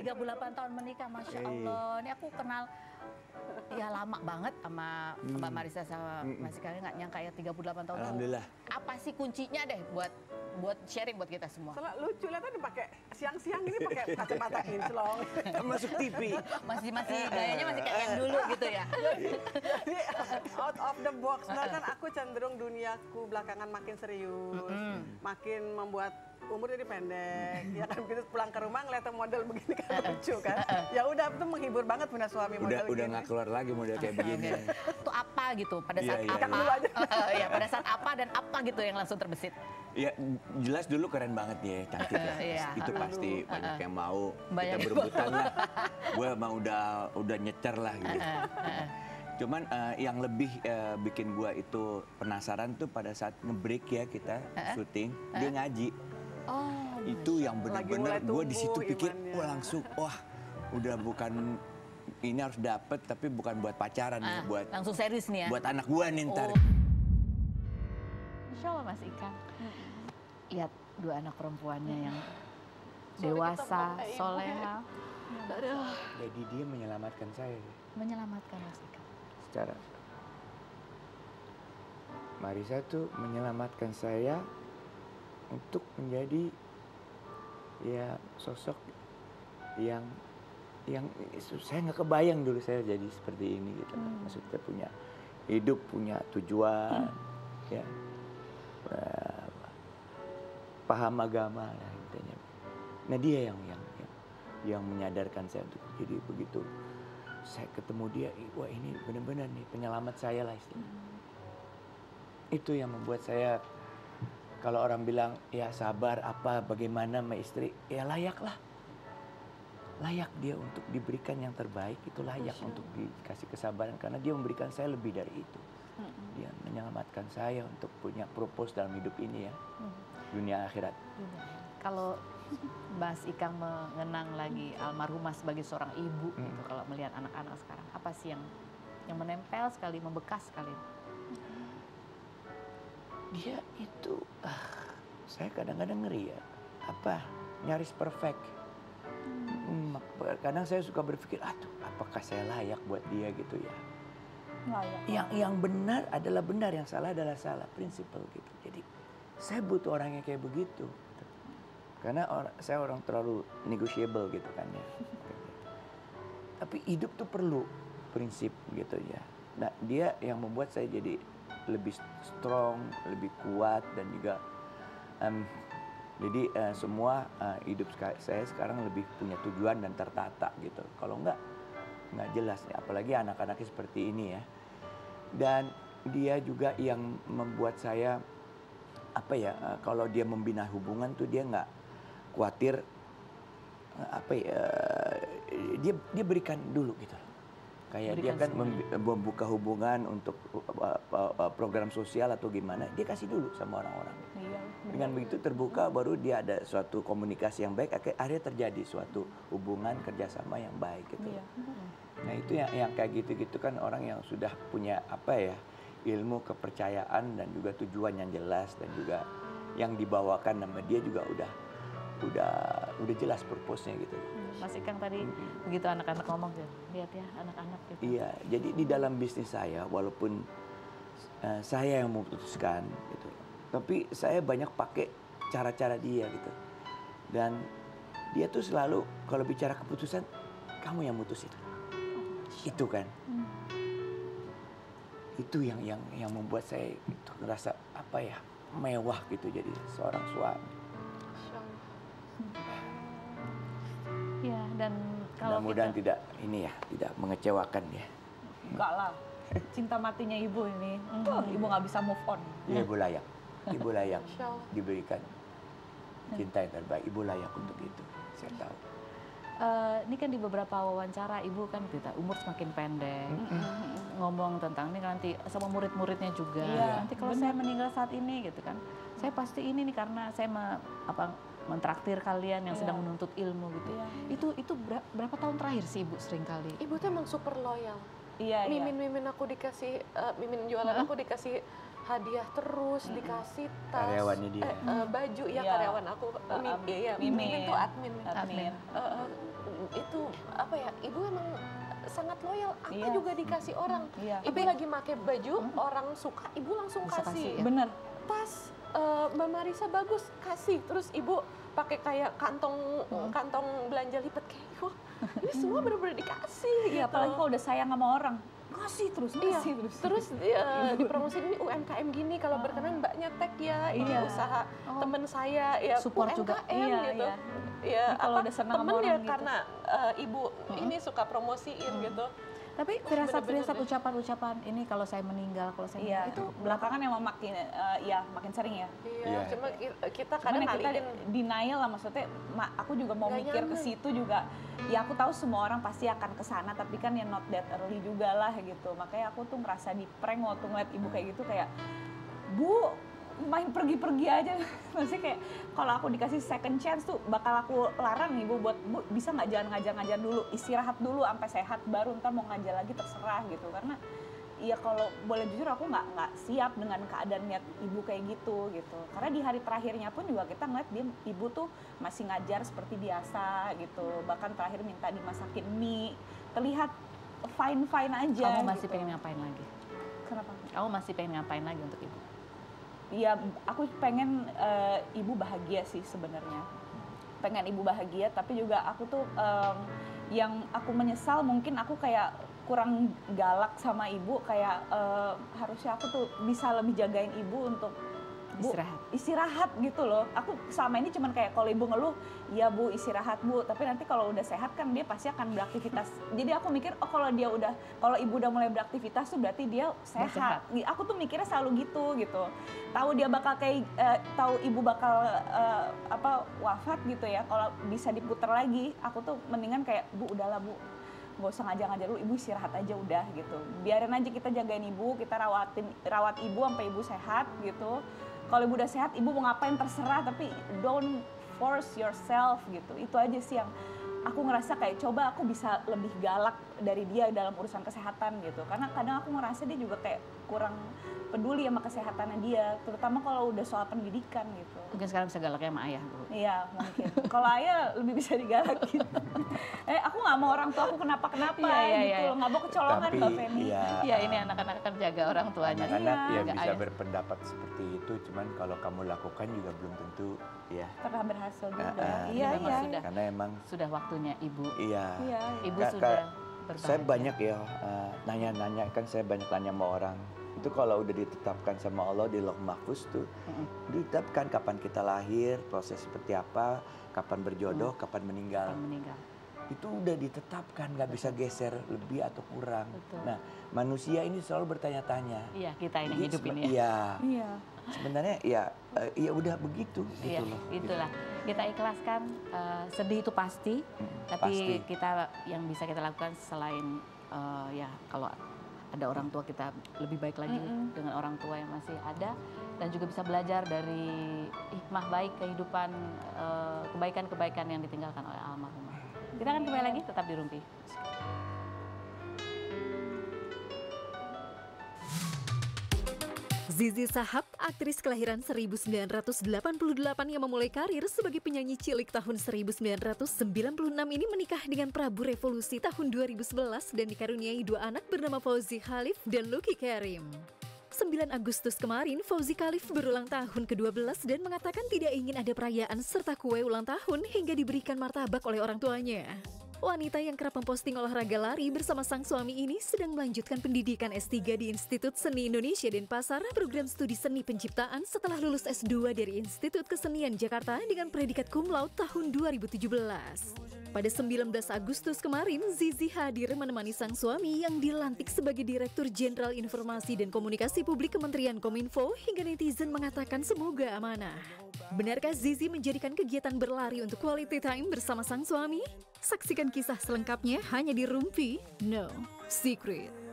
38 tahun menikah, Masya Allah. Ini aku kenal ya lama banget sama Mbak Marissa sama Mas Ika, nggak nyangka ya 38 tahun. Alhamdulillah. Apa sih kuncinya deh buat sharing buat kita semua? Soalnya lucu, lihat tadi pakai siang-siang ini pakai kacamata kinclong. Masuk TV. Masih gayanya masih kayak yang dulu gitu ya. Jadi out of the box. Nah kan aku cenderung duniaku belakangan makin serius, makin membuat umur jadi pendek. Ya kan begitu pulang ke rumah ngeliat model begini kan lucu kan. Ya udah itu menghibur banget punya suami model Udah nggak keluar lagi model kayak begini. Itu apa gitu? Pada saat Iya, apa? iya. Ya pada saat apa dan apa gitu yang langsung terbesit? Ya jelas dulu keren banget ya, cantik lah. Iya. Itu pasti banyak yang mau. Banyak Kita berebutan lah. Gue emang udah nyecer lah gitu. Cuman yang lebih bikin gue itu penasaran tuh pada saat nge-break ya kita syuting, dia ngaji. Oh, Itu yang benar-benar gue di situ pikir, imannya. langsung wah udah bukan ini harus dapet tapi bukan buat pacaran ya, buat langsung serius nih ya. buat anak gue nih ntar. Insya Allah Mas Ika. Lihat dua anak perempuannya yang dewasa, soleha. Aduh, Jadi dia menyelamatkan saya menyelamatkan Mas Ika. secara Marissa tuh menyelamatkan saya untuk menjadi ya sosok yang saya nggak kebayang dulu saya jadi seperti ini gitu. Maksudnya punya hidup, punya tujuan, ya paham agama lah intinya. Nah dia yang menyadarkan saya untuk jadi begitu. Saya ketemu dia, wah ini benar-benar nih penyelamat saya lah istilahnya. Itu yang membuat saya, kalau orang bilang ya sabar apa bagaimana sama istri, ya layak lah. Layak dia untuk diberikan yang terbaik, itu layak untuk dikasih kesabaran karena dia memberikan saya lebih dari itu. Dia menyelamatkan saya untuk punya purpose dalam hidup ini ya, dunia akhirat. Kalau Mas Ikang mengenang lagi almarhumah sebagai seorang ibu, gitu, kalau melihat anak-anak sekarang, apa sih yang menempel sekali, membekas sekali? Dia itu, saya kadang-kadang ngeri ya, nyaris perfect. Kadang saya suka berpikir, apakah saya layak buat dia gitu ya? Layak. Yang benar adalah benar, yang salah adalah salah, prinsipal gitu. Jadi saya butuh orang yang kayak begitu. Karena saya orang terlalu negotiable gitu kan ya. Tapi hidup tuh perlu prinsip gitu ya. Nah dia yang membuat saya jadi lebih strong, lebih kuat dan juga jadi semua hidup saya sekarang lebih punya tujuan dan tertata gitu. Kalau nggak jelas nih, apalagi anak-anaknya seperti ini ya. Dan dia juga yang membuat saya kalau dia membina hubungan tuh dia nggak khawatir dia berikan dulu gitu. Kayak dia kan membuka hubungan untuk program sosial atau gimana, dia kasih dulu sama orang-orang. Iya, Dengan begitu terbuka baru dia ada suatu komunikasi yang baik, akhirnya terjadi suatu hubungan kerjasama yang baik gitu. Iya. Nah itu yang kayak gitu-gitu kan orang yang sudah punya ilmu, kepercayaan dan juga tujuan yang jelas dan juga yang dibawakan nama dia juga udah jelas purpose-nya gitu. Mas Ikang tadi begitu anak-anak ngomong, lihat ya anak-anak gitu. Iya, jadi di dalam bisnis saya walaupun saya yang memutuskan gitu, tapi saya banyak pakai cara-cara dia gitu. Dan dia tuh selalu kalau bicara keputusan, kamu yang mutusin. Itu kan. Itu yang membuat saya itu ngerasa mewah gitu jadi seorang suami. Ya, dan kalau mudah-mudahan tidak mengecewakan ya. Enggak lah. Cinta matinya ibu ini. Ibu nggak bisa move on. Ya, ibu layak diberikan cinta yang terbaik. Ibu layak untuk itu, saya tahu. Ini kan di beberapa wawancara ibu kan kita umur semakin pendek, ngomong tentang ini nanti sama murid-muridnya juga. Iya, Nanti kalau saya meninggal saat ini gitu kan, saya pasti ini nih karena saya mentraktir kalian yang sedang menuntut ilmu gitu. Itu berapa tahun terakhir sih ibu sering kali? Ibu tuh emang super loyal. Iya, Mimin aku dikasih, mimin jualan aku dikasih hadiah terus, dikasih tas, Karyawannya dia. baju ya, Iya. karyawan aku, Mimin tuh admin. Admin. Itu apa ya, ibu emang sangat loyal. Apa Iya. juga dikasih orang. Iya. Ibu lagi pakai baju, orang suka, ibu langsung Bisa kasih. kasih, ya. Bener. Tas Mbak Marisa bagus, kasih. Terus ibu pakai kayak kantong belanja lipat, kayak wah ini semua bener-bener dikasih. Iya, gitu. apalagi kalau udah sayang sama orang. Kasih terus, Iya, kasih terus. terus dipromosi ini UMKM gini, kalau berkenan mbaknya tag ya, ini Iya. usaha temen saya ya, Support UMKM juga. Iya, gitu. iya. Ya, Ini kalau udah senang sama temen ya orang gitu. karena ibu ini suka promosiin gitu. Tapi firasat-firasat ucapan-ucapan ini kalau saya meninggal, kalau saya Iya, meninggal, itu belakangan emang makin sering ya. Iya, Iya. cuma kita Cuman kadang ya kita ngalihin. denial lah, maksudnya aku juga mau Nggak mikir ke nyaman. situ juga. Ya aku tahu semua orang pasti akan ke sana, tapi kan ya not that early juga lah gitu. Makanya aku tuh ngerasa di prank waktu ngeliat ibu kayak gitu, kayak Bu main pergi-pergi aja. Maksudnya kayak kalau aku dikasih second chance tuh bakal aku larang ibu buat, Bu bisa nggak jangan ngajar-ngajar dulu, istirahat dulu sampai sehat baru ntar mau ngajar lagi terserah gitu. Karena ya kalau boleh jujur aku nggak siap dengan keadaan niat ibu kayak gitu. Karena di hari terakhirnya pun juga kita ngeliat ibu tuh masih ngajar seperti biasa gitu. Bahkan terakhir minta dimasakin mie, terlihat fine aja. kamu masih gitu. pengen ngapain lagi? Kenapa? Kamu masih pengen ngapain lagi untuk ibu? Ya aku pengen ibu bahagia sih sebenarnya. Pengen ibu bahagia, tapi juga aku tuh yang aku menyesal mungkin aku kayak kurang galak sama ibu, kayak harusnya aku tuh bisa lebih jagain ibu untuk Bu, istirahat gitu loh. Aku selama ini cuman kayak kalau ibu ngeluh, ya Bu istirahat Bu, tapi nanti kalau udah sehat kan dia pasti akan beraktivitas. Jadi aku mikir, oh kalau ibu udah mulai beraktivitas tuh berarti dia sehat. Aku tuh mikirnya selalu gitu. Tahu dia bakal kayak tahu ibu bakal wafat gitu ya. Kalau bisa diputer lagi, aku tuh mendingan kayak Bu udahlah Bu, nggak usah ngajar-ngajar dulu, ibu istirahat aja udah gitu. Biarin aja kita jagain ibu, kita rawat ibu sampai ibu sehat gitu. Kalau ibu udah sehat, ibu mau ngapain terserah, tapi don't force yourself gitu. Itu aja sih yang aku ngerasa kayak coba aku bisa lebih galak dari dia dalam urusan kesehatan gitu. Karena kadang aku ngerasa dia juga kayak kurang peduli sama kesehatannya dia, terutama kalau udah soal pendidikan gitu. Mungkin sekarang bisa galaknya sama ayah dulu. Iya mungkin. Kalau ayah lebih bisa digalakin. Aku nggak mau orang tua aku kenapa-kenapa gitu, nggak mau kecolongan Mbak Feni. Iya, ini anak-anak kan jaga orang tuanya. Anak-anak ya Jaga bisa ayah. berpendapat seperti itu, cuman kalau kamu lakukan juga belum tentu ya. Pernah berhasil juga. Iya, Iya. sudah. Karena emang Sudah waktunya ibu. iya. Iya. Ibu Kak, sudah berbahagia. Saya banyak ya nanya-nanya, kan saya banyak tanya sama orang. Itu kalau udah ditetapkan sama Allah di Lauh Mahfuz tuh, ditetapkan kapan kita lahir, proses seperti apa, kapan berjodoh, kapan meninggal. Kapan meninggal. Itu udah ditetapkan, nggak bisa geser lebih atau kurang. Betul. Nah, manusia ini selalu bertanya-tanya. Iya, kita ini Jadi hidup ini ya. Iya, Iya. sebenarnya ya udah begitu Iya, gitu loh. itulah. Kita ikhlaskan, sedih itu pasti, tapi pasti. kita yang bisa kita lakukan selain ya kalau ada orang tua kita lebih baik lagi dengan orang tua yang masih ada, dan juga bisa belajar dari hikmah baik kehidupan, kebaikan-kebaikan yang ditinggalkan oleh almarhumah. Kita akan kembali lagi tetap di Rumpi. Zizi Sahab, aktris kelahiran 1988 yang memulai karir sebagai penyanyi cilik tahun 1996 ini menikah dengan Prabu Revolusi tahun 2011 dan dikaruniai 2 anak bernama Fauzi Khalif dan Lucky Karim. 9 Agustus kemarin, Fauzi Khalif berulang tahun ke-12 dan mengatakan tidak ingin ada perayaan serta kue ulang tahun hingga diberikan martabak oleh orang tuanya. Wanita yang kerap memposting olahraga lari bersama sang suami ini sedang melanjutkan pendidikan S3 di Institut Seni Indonesia Denpasar, program studi seni penciptaan setelah lulus S2 dari Institut Kesenian Jakarta dengan predikat cum laude tahun 2017. Pada 19 Agustus kemarin, Zizi hadir menemani sang suami yang dilantik sebagai Direktur Jenderal Informasi dan Komunikasi Publik Kementerian Kominfo hingga netizen mengatakan semoga amanah. Benarkah Zizi menjadikan kegiatan berlari untuk quality time bersama sang suami? Saksikan kisah selengkapnya hanya di Rumpi No Secret.